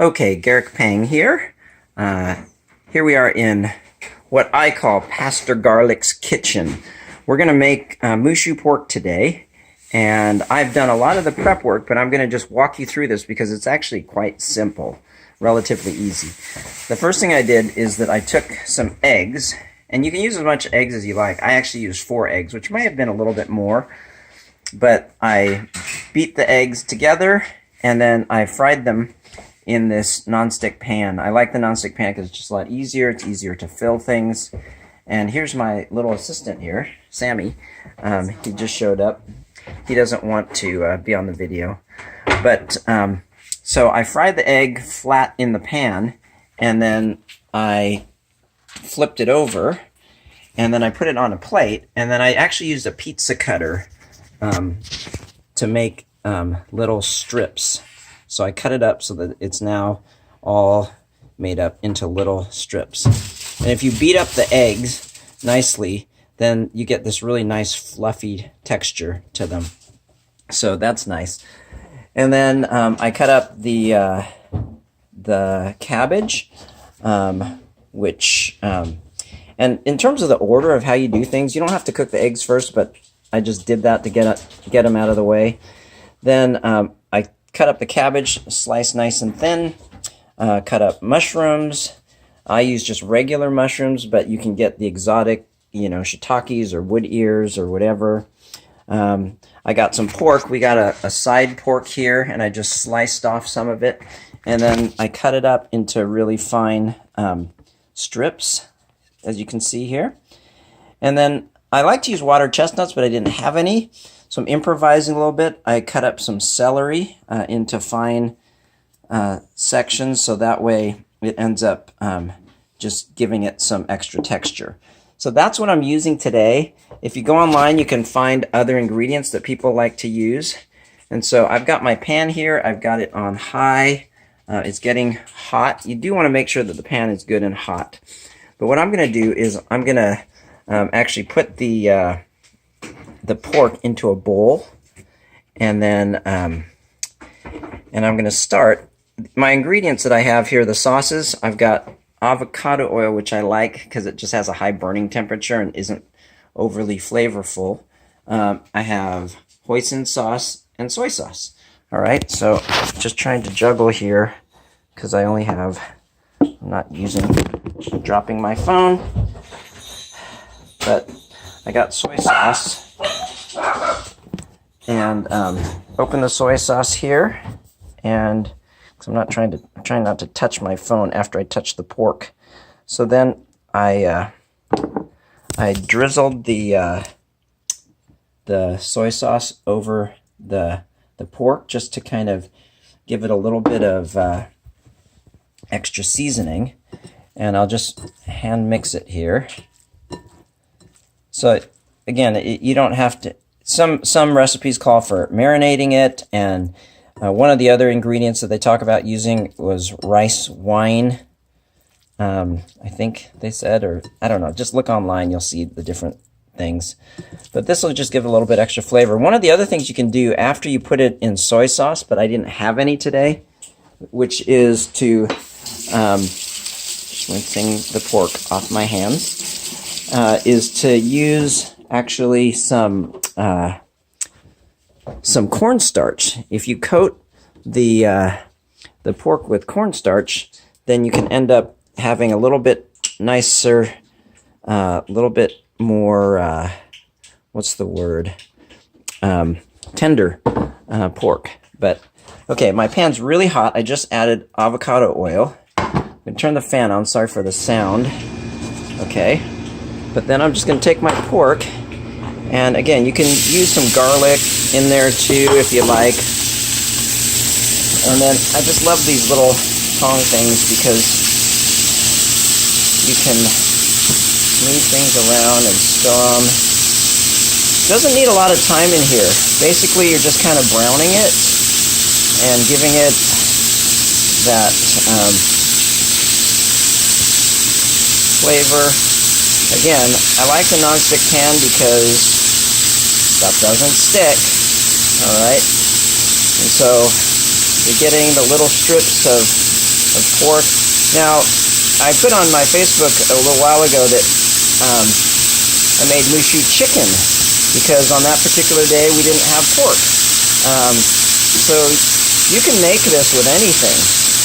Okay, Garrick Pang here. Here we are in what I call Pastor Garlick's kitchen. We're going to make Moo Shu pork today, and I've done a lot of the prep work, but I'm going to just walk you through this because it's actually quite simple, relatively easy. The first thing I did is that I took some eggs, and you can use as much eggs as you like. I actually used 4 eggs, which might have been a little bit more, but I beat the eggs together, and then I fried them in this nonstick pan. I like the nonstick pan because it's just a lot easier. It's easier to fill things. And here's my little assistant here, Sammy. He just showed up. He doesn't want to be on the video. But so I fried the egg flat in the pan, and then I flipped it over, and then I put it on a plate, and then I actually used a pizza cutter to make little strips. So I cut it up so that it's now all made up into little strips. And if you beat up the eggs nicely, then you get this really nice fluffy texture to them. So that's nice. And then I cut up the cabbage, and in terms of the order of how you do things, you don't have to cook the eggs first, but I just did that to get them out of the way. Then I cut up the cabbage, sliced nice and thin. Cut up mushrooms. I use just regular mushrooms, but you can get the exotic, shiitakes or wood ears or whatever. I got some pork. We got a side pork here, and I just sliced off some of it. And then I cut it up into really fine strips, as you can see here. And then I like to use water chestnuts, but I didn't have any. So I'm improvising a little bit. I cut up some celery into fine sections, so that way it ends up just giving it some extra texture. So that's what I'm using today. If you go online, you can find other ingredients that people like to use. And so I've got my pan here. I've got it on high. It's getting hot. You do want to make sure that the pan is good and hot. But what I'm going to do is I'm going to actually put the pork into a bowl, and then and I'm going to start. My ingredients that I have here, the sauces, I've got avocado oil, which I like because it just has a high burning temperature and isn't overly flavorful. I have hoisin sauce and soy sauce. All right, so just trying to juggle here because I only have, I'm not dropping my phone, but I got soy sauce. And open the soy sauce here, and because I'm trying not to touch my phone after I touch the pork. So then I drizzled the soy sauce over the pork just to kind of give it a little bit of extra seasoning, and I'll just hand mix it here. So again, you don't have to. Some recipes call for marinating it, and one of the other ingredients that they talk about using was rice wine. I think they said, or I don't know. Just look online; you'll see the different things. But this will just give a little bit extra flavor. One of the other things you can do after you put it in soy sauce, but I didn't have any today, which is to just rinsing the pork off my hands, is to use actually some cornstarch. If you coat the pork with cornstarch, then you can end up having a little bit nicer, a little bit more, what's the word? Tender pork. But okay, my pan's really hot. I just added avocado oil. I'm gonna turn the fan on. Sorry for the sound. Okay. But then I'm just going to take my pork, and again, you can use some garlic in there too if you like. And then I just love these little tong things because you can move things around and stir them. Doesn't need a lot of time in here. Basically, you're just kind of browning it and giving it that flavor. Again, I like the nonstick pan because stuff doesn't stick, all right? And so you're getting the little strips of of pork. Now, I put on my Facebook a little while ago that I made Moo Shu chicken because on that particular day we didn't have pork. So you can make this with anything.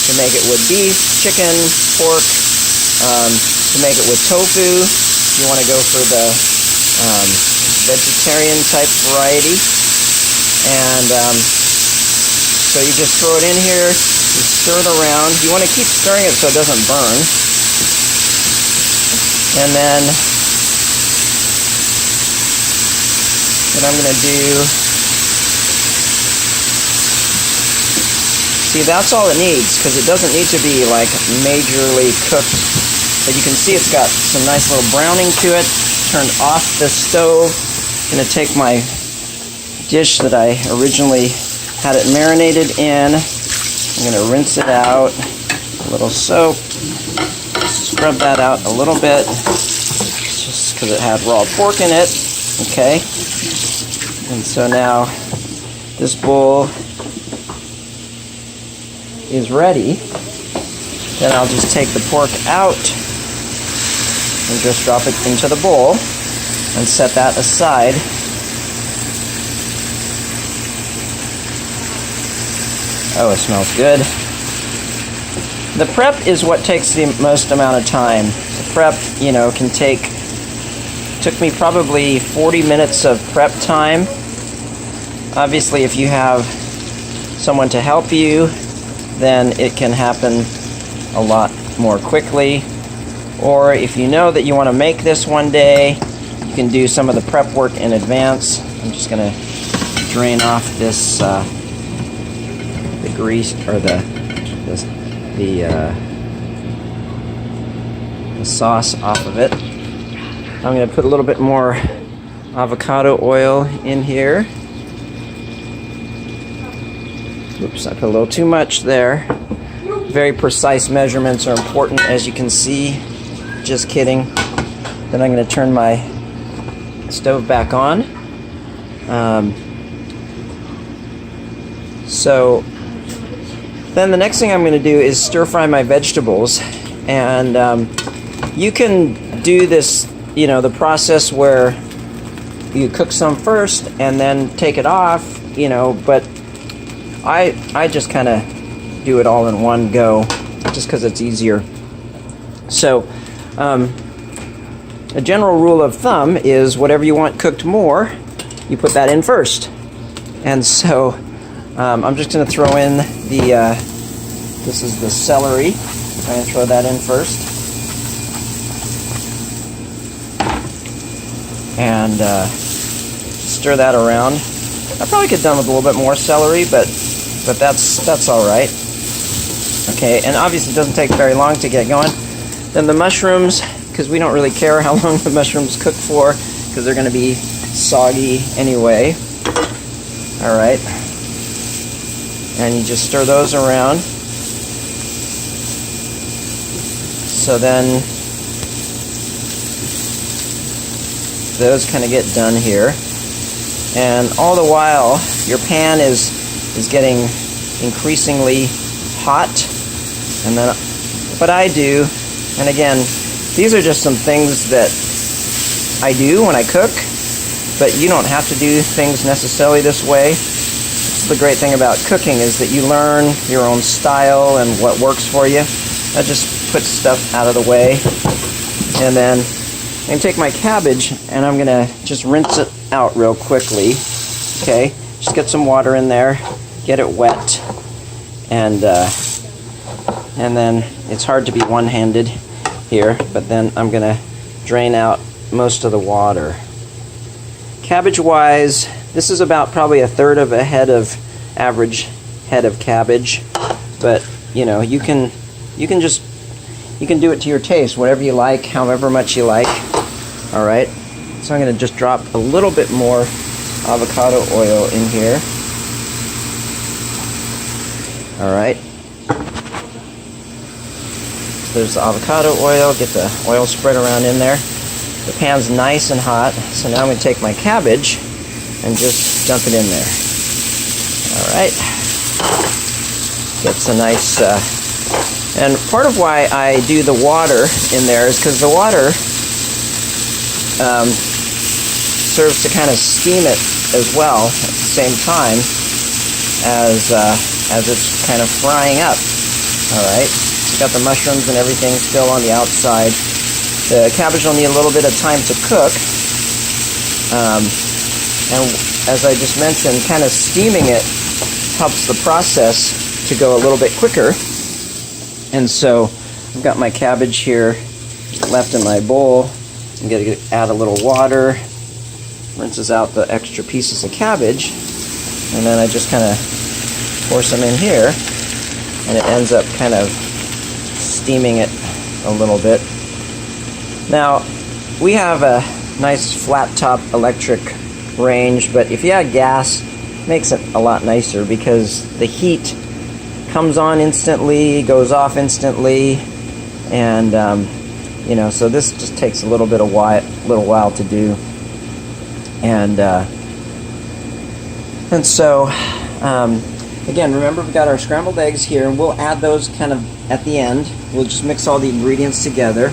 To make it with beef, chicken, pork, to make it with tofu. You want to go for the vegetarian type variety. And so you just throw it in here, you stir it around. You want to keep stirring it so it doesn't burn. And then what I'm going to do, see, that's all it needs, because it doesn't need to be like majorly cooked. But you can see it's got some nice little browning to it. Turned off the stove. I'm going to take my dish that I originally had it marinated in. I'm going to rinse it out. A little soap. Scrub that out a little bit, just because it had raw pork in it. Okay. And so now this bowl is ready. Then I'll just take the pork out and just drop it into the bowl and set that aside. Oh, it smells good. The prep is what takes the most amount of time. The prep, you know, took me probably 40 minutes of prep time. Obviously, if you have someone to help you, then it can happen a lot more quickly. Or if you know that you want to make this one day, you can do some of the prep work in advance. I'm just going to drain off this the grease or the sauce off of it. I'm going to put a little bit more avocado oil in here. Oops, I put a little too much there. Very precise measurements are important, as you can see. Just kidding. Then I'm going to turn my stove back on. So then the next thing I'm going to do is stir fry my vegetables. And you can do this, you know, the process where you cook some first and then take it off, you know, but I just kind of do it all in one go just because it's easier. So a general rule of thumb is whatever you want cooked more, you put that in first. And so I'm just going to throw in the this is the celery. I'm going to throw that in first. And stir that around. I probably could have done with a little bit more celery, but that's all right. Okay, and obviously it doesn't take very long to get going. Then the mushrooms, because we don't really care how long the mushrooms cook for, because they're going to be soggy anyway. All right, and you just stir those around. So then those kind of get done here, and all the while your pan is getting increasingly hot. And then what I do, and again, these are just some things that I do when I cook, but you don't have to do things necessarily this way. This is the great thing about cooking, is that you learn your own style and what works for you. I just put stuff out of the way, and then I'm going to take my cabbage and I'm going to just rinse it out real quickly. Okay, just get some water in there, get it wet, and then it's hard to be one-handed here, but then I'm going to drain out most of the water. Cabbage-wise, this is about probably a third of a head of average head of cabbage, but you know, you can do it to your taste, whatever you like, however much you like. All right, so I'm going to just drop a little bit more avocado oil in here. All right, there's the avocado oil. Get the oil spread around in there. The pan's nice and hot, so now I'm going to take my cabbage and just dump it in there. All right, gets a nice And part of why I do the water in there is because the water serves to kind of steam it as well at the same time as it's kind of frying up. All right, it's got the mushrooms and everything still on the outside. The cabbage will need a little bit of time to cook. And as I just mentioned, kind of steaming it helps the process to go a little bit quicker. And so I've got my cabbage here left in my bowl. I'm going to add a little water, rinses out the extra pieces of cabbage, and then I just kind of pour some in here, and it ends up kind of steaming it a little bit. Now, we have a nice flat top electric range, but if you add gas, it makes it a lot nicer because the heat comes on instantly, goes off instantly, and you know, so this just takes a little while to do, and so again, remember we've got our scrambled eggs here, and we'll add those kind of at the end. We'll just mix all the ingredients together,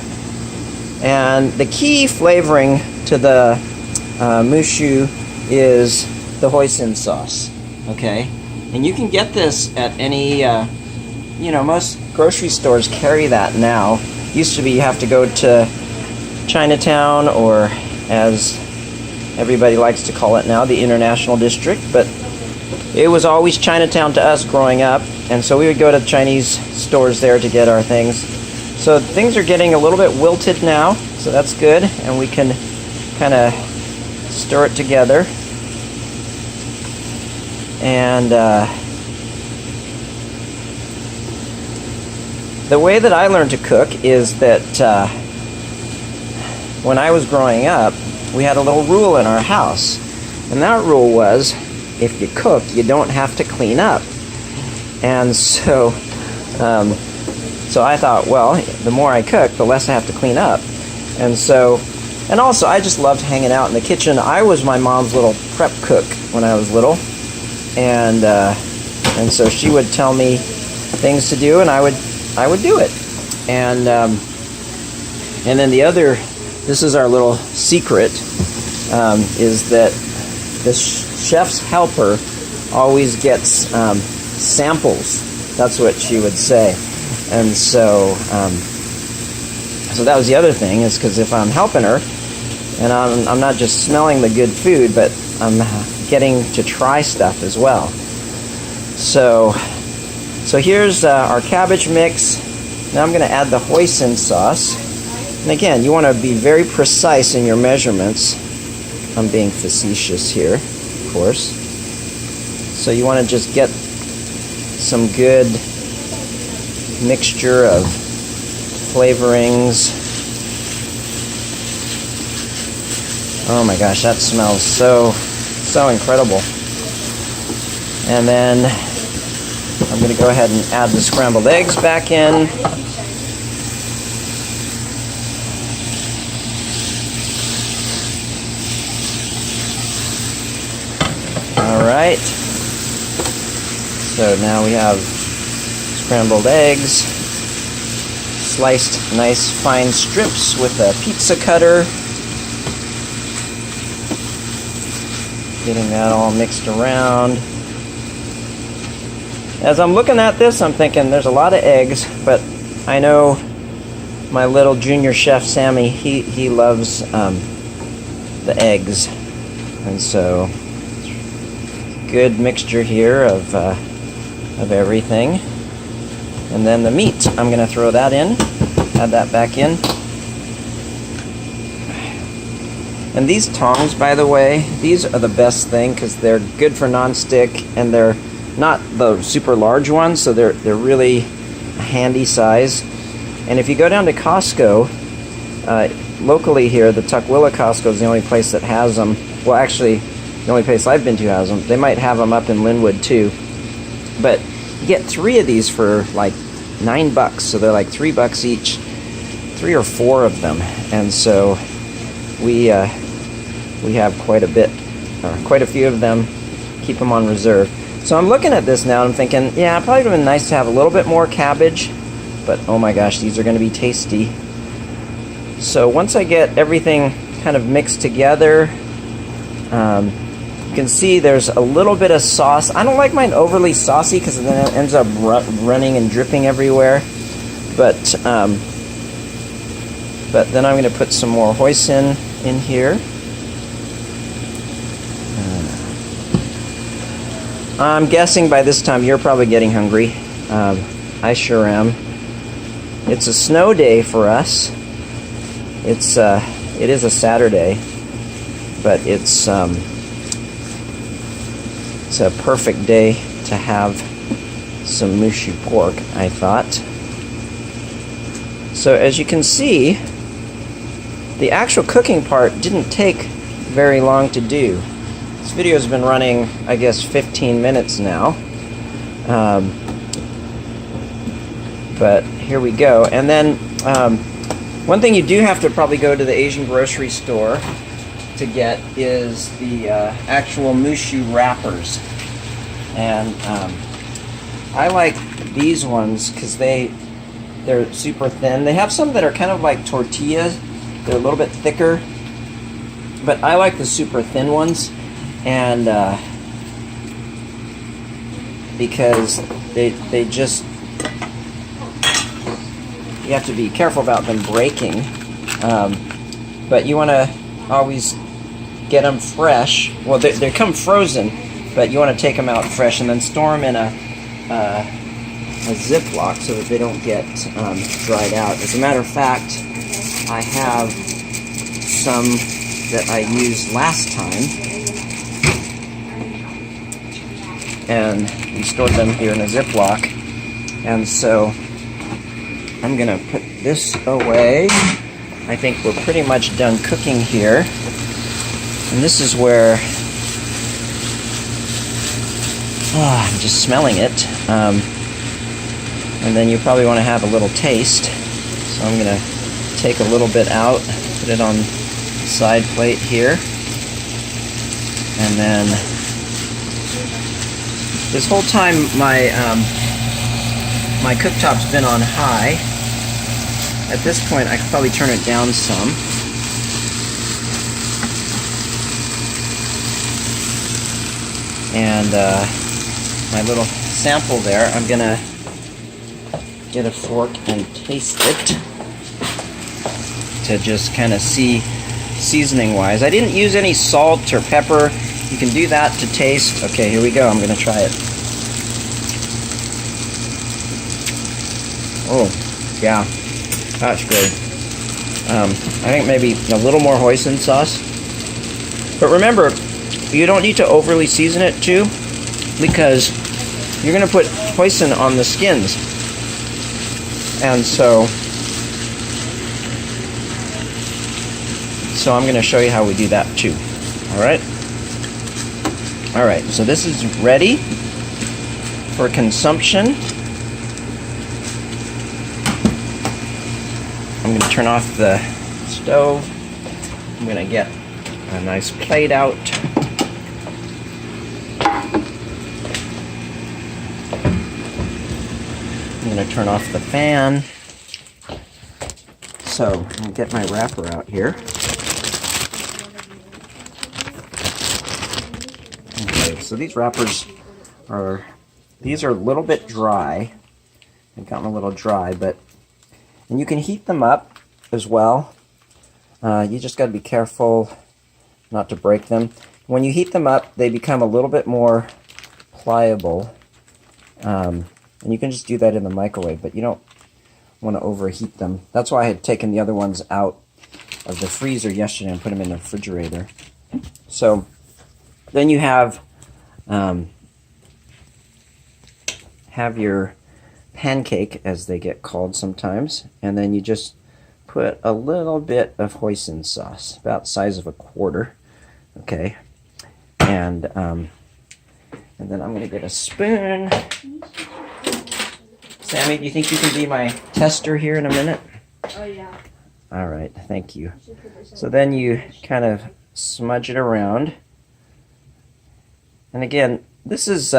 and the key flavoring to the Moo Shu is the hoisin sauce. Okay. And you can get this at any, you know, most grocery stores carry that now. Used to be you have to go to Chinatown, or as everybody likes to call it now, the International District. But it was always Chinatown to us growing up, and so we would go to Chinese stores there to get our things. So things are getting a little bit wilted now, so that's good, and we can kind of stir it together. And the way that I learned to cook is that when I was growing up, we had a little rule in our house, and that rule was, if you cook, you don't have to clean up. And so so I thought, well, the more I cook, the less I have to clean up. And so, and also I just loved hanging out in the kitchen. I was my mom's little prep cook when I was little. And so she would tell me things to do, and I would do it. And then the other, this is our little secret, is that the chef's helper always gets samples. That's what she would say. And so so that was the other thing, is because if I'm helping her, and I'm not just smelling the good food, but I'm getting to try stuff as well. So here's our cabbage mix. Now I'm going to add the hoisin sauce. And again, you want to be very precise in your measurements. I'm being facetious here, of course. So you want to just get some good mixture of flavorings. Oh my gosh, that smells so incredible. And then I'm going to go ahead and add the scrambled eggs back in. All right. So now we have scrambled eggs, sliced nice fine strips with a pizza cutter. Getting that all mixed around. As I'm looking at this, I'm thinking there's a lot of eggs, but I know my little junior chef Sammy, he loves the eggs, and so good mixture here of everything. And then the meat, I'm going to throw that in, add that back in. And these tongs, by the way, these are the best thing because they're good for non-stick, and they're not the super large ones, so they're really a handy size. And if you go down to Costco, locally here, the Tukwila Costco is the only place that has them. Well, actually, the only place I've been to has them. They might have them up in Linwood too. But you get 3 of these for like $9, so they're like $3 each, 3 or 4 of them. And so we have quite a bit, or quite a few of them. Keep them on reserve. So I'm looking at this now and I'm thinking, yeah, it probably would have been nice to have a little bit more cabbage, but oh my gosh, these are going to be tasty. So once I get everything kind of mixed together, you can see there's a little bit of sauce. I don't like mine overly saucy because then it ends up running and dripping everywhere. But then I'm going to put some more hoisin in here. I'm guessing by this time you're probably getting hungry. I sure am. It's a snow day for us. It is a Saturday, but it's a perfect day to have some Moo Shu pork, I thought. So as you can see, the actual cooking part didn't take very long to do. This video has been running, I guess, 15 minutes now. But here we go. And then one thing you do have to probably go to the Asian grocery store to get is the actual Moo Shu wrappers. And I like these ones because they're super thin. They have some that are kind of like tortillas. They're a little bit thicker. But I like the super thin ones. And because they just, you have to be careful about them breaking. But you want to always get them fresh. Well, they come frozen, but you want to take them out fresh and then store them in a Ziploc so that they don't get dried out. As a matter of fact, I have some that I used last time, and we stored them here in a Ziploc. And so I'm gonna put this away. I think we're pretty much done cooking here. And this is where, I'm just smelling it. And then you probably want to have a little taste. So I'm gonna take a little bit out, put it on the side plate here. And then this whole time my my cooktop's been on high. At this point I could probably turn it down some. And my little sample there, I'm gonna get a fork and taste it to just kind of see seasoning wise. I didn't use any salt or pepper. You can do that to taste. Okay, here we go. I'm gonna try it. Oh, yeah, that's good. I think maybe a little more hoisin sauce. But remember, you don't need to overly season it too, because you're gonna put hoisin on the skins. And so I'm gonna show you how we do that too. Alright? Alright, so this is ready for consumption. I'm going to turn off the stove. I'm going to get a nice plate out. I'm going to turn off the fan. So, I'm going to get my wrapper out here. So these wrappers are a little bit dry. They've gotten a little dry, and you can heat them up as well. You just got to be careful not to break them. When you heat them up, they become a little bit more pliable. And you can just do that in the microwave, but you don't want to overheat them. That's why I had taken the other ones out of the freezer yesterday and put them in the refrigerator. So then you have your pancake, as they get called sometimes, and then you just put a little bit of hoisin sauce, about the size of a quarter, okay, and then I'm going to get a spoon. Sammy, do you think you can be my tester here in a minute? Oh yeah. All right, thank you. So then you kind of smudge it around. And again, this is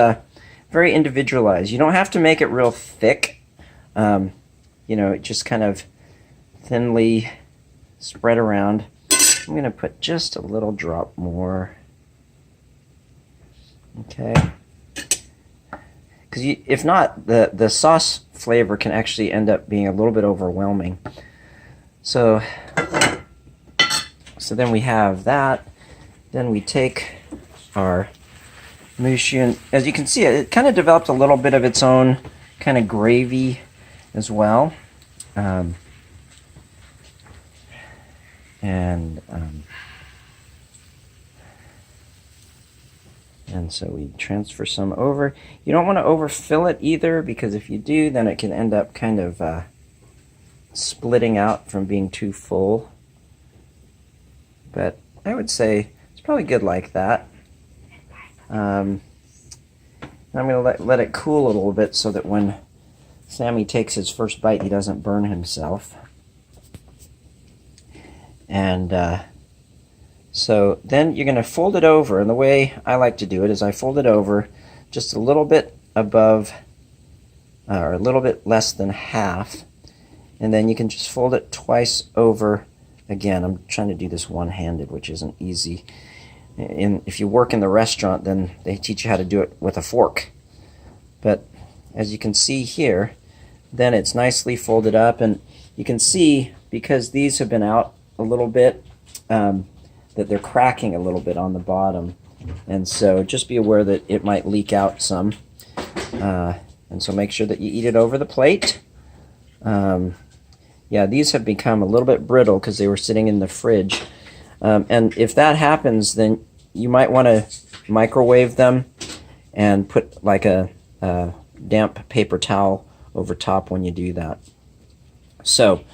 very individualized. You don't have to make it real thick. You you know, just kind of thinly spread around. I'm going to put just a little drop more. Okay. Because if not, the sauce flavor can actually end up being a little bit overwhelming. So then we have that. Then we take our Moo Shu, and as you can see, it kind of developed a little bit of its own kind of gravy as well. And so we transfer some over. You don't want to overfill it either, because if you do, then it can end up kind of splitting out from being too full. But I would say it's probably good like that. I'm going to let it cool a little bit so that when Sammy takes his first bite, he doesn't burn himself. And so then you're going to fold it over, and the way I like to do it is I fold it over just a little bit above, or a little bit less than half, and then you can just fold it twice over again. I'm trying to do this one-handed, which isn't easy. If you work in the restaurant, then they teach you how to do it with a fork. But as you can see here, then it's nicely folded up, and you can see, because these have been out a little bit, that they're cracking a little bit on the bottom, and so just be aware that it might leak out some, and so make sure that you eat it over the plate. Yeah, these have become a little bit brittle because they were sitting in the fridge, and if that happens, then you might want to microwave them and put like a damp paper towel over top when you do that. So,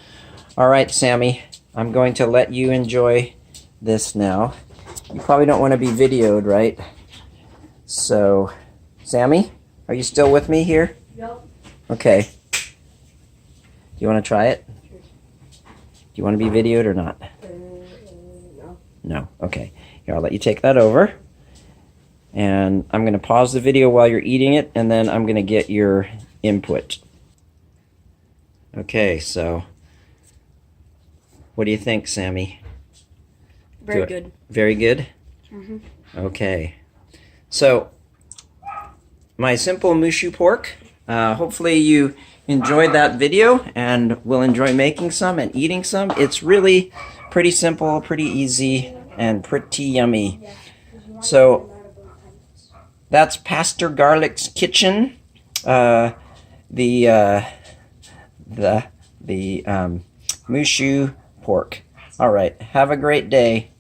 all right, Sammy, I'm going to let you enjoy this now. You probably don't want to be videoed, right? So, Sammy, are you still with me here? Yep. Okay. Do you want to try it? Sure. Do you want to be videoed or not? No. No. Okay. Here, I'll let you take that over. And I'm going to pause the video while you're eating it, and then I'm going to get your input. Okay, so what do you think, Sammy? Very good. Very good? Mm-hmm. Okay. So, my simple Moo Shu pork. Hopefully you enjoyed that video and will enjoy making some and eating some. It's really pretty simple, pretty easy, and pretty yummy. So, that's Pastor Garlick's kitchen. The Moo Shu pork. All right. Have a great day.